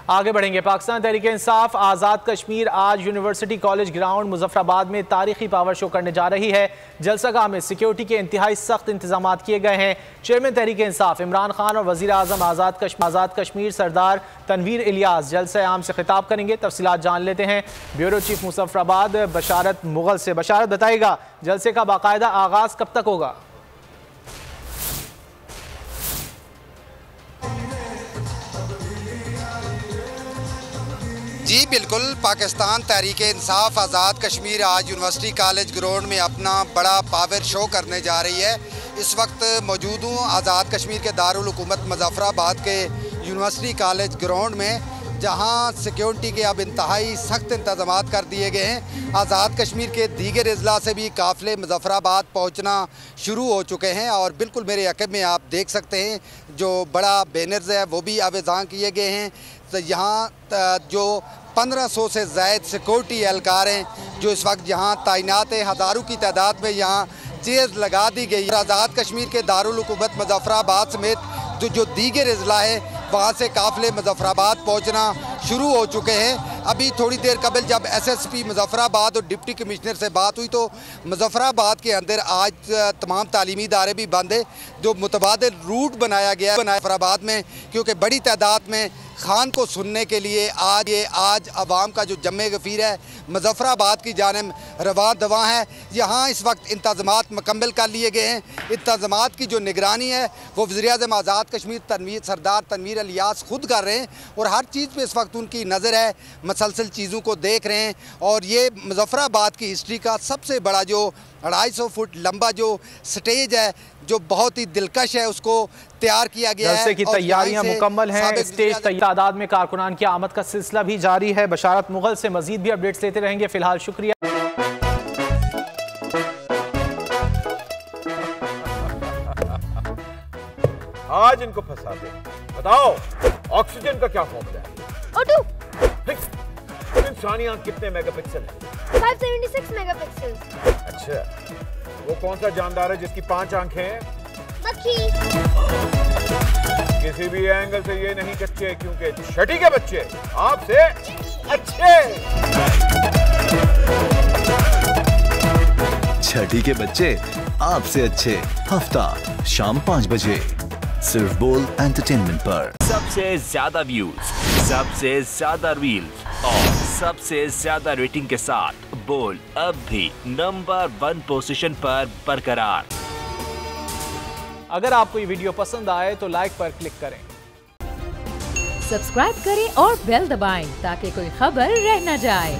आगे बढ़ेंगे। पाकिस्तान तहरीक इंसाफ आज़ाद कश्मीर आज यूनिवर्सिटी कॉलेज ग्राउंड मुजफ्फराबाद में तारीखी पावर शो करने जा रही है। जलसागाह में सिक्योरिटी के इंतहाई सख्त इंतजाम किए गए हैं। चेयरमैन तहरीक इंसाफ इमरान खान और वज़ीर आज़म आज़ाद कश्मीर सरदार तनवीर इलियास जलसे आम से खिताब करेंगे। तफसीलात जान लेते हैं ब्यूरो चीफ मुजफ्फराबाद बशारत मुगल से। बशारत बताइएगा, जलसे का बाकायदा आगाज कब तक होगा? जी बिल्कुल, पाकिस्तान तहरीक इंसाफ आज़ाद कश्मीर आज यूनिवर्सिटी कॉलेज ग्राउंड में अपना बड़ा पावर शो करने जा रही है। इस वक्त मौजूद हूँ आज़ाद कश्मीर के दारुल हुकूमत मुजफ्फराबाद के यूनिवर्सिटी कॉलेज ग्राउंड में, जहाँ सिक्योरिटी के अब इंतहाई सख्त इंतजाम कर दिए गए हैं। आज़ाद कश्मीर के दीगर अजला से भी काफ़िले मुजफ्फराबाद पहुँचना शुरू हो चुके हैं और बिल्कुल मेरे अक़ब में आप देख सकते हैं जो बड़ा बैनर्स है वो भी आवेज़ां किए गए हैं। तो यहाँ जो 1500 से ज़ायद सिक्योरिटी एहलकार हैं जो इस वक्त यहाँ तैनात हैं। हज़ारों की तादाद में यहाँ चेयर्स लगा दी गई। आज़ाद कश्मीर के दारुल हुकूमत मुजफ्फराबाद समेत जो दीगर अजला है वहाँ से काफ़िले मुजफ्फराबाद पहुँचना शुरू हो चुके हैं। अभी थोड़ी देर कबल जब SSP मुजफ्फराबाद और डिप्टी कमिश्नर से बात हुई तो मुजफ्फराबाद के अंदर आज तमाम तालीमी इदारे भी बंद है। जो मुतबादिल रूट बनाया गया है मुजफ्फराबाद में, क्योंकि बड़ी तादाद में खान को सुनने के लिए आज अवाम का जो जम्मे गफ़ीर है मुजफ्फराबाद की जानिब रवा दवा है। यहाँ इस वक्त इंतज़ामात मुकम्मल कर लिए गए हैं। इंतज़ामात की जो निगरानी है वो वज़ीर-ए-आज़म आज़ाद कश्मीर सरदार तनवीर इलियास खुद कर रहे हैं और हर चीज़ पे इस वक्त उनकी नज़र है, मसलसल चीज़ों को देख रहे हैं। और ये मुजफ्फराबाद की हिस्ट्री का सबसे बड़ा जो 250 फुट लंबा जो स्टेज है जो बहुत ही दिलकश है उसको तैयार किया गया है। जलसे की तैयारियां मुकम्मल हैं। स्टेज तादाद में कारकुनान की आमद का सिलसिला भी जारी है। बशारत मुगल से मजीद भी अपडेट्स लेते रहेंगे। फिलहाल शुक्रिया। आज इनको फंसा दे। बताओ ऑक्सीजन का क्या फॉर्मूला है? O2। इंसानी आंख कितने मेगापिक्सल है? 576 मेगापिक्सल। अच्छा, वो कौन सा जानदार है जिसकी 5 आंखें हैं? मक्खी। किसी भी एंगल से ये नहीं कच्चे, क्योंकि छठी के बच्चे आपसे अच्छे। छठी के बच्चे आपसे अच्छे, हफ्ता शाम 5 बजे सिर्फ बोल एंटरटेनमेंट पर। सबसे ज्यादा व्यूज, सबसे ज्यादा रील्स और सबसे ज्यादा रेटिंग के साथ बोल अब भी नंबर 1 पोजीशन पर बरकरार। अगर आपको ये वीडियो पसंद आए तो लाइक पर क्लिक करें, सब्सक्राइब करें और बेल दबाएं ताकि कोई खबर रह न जाए।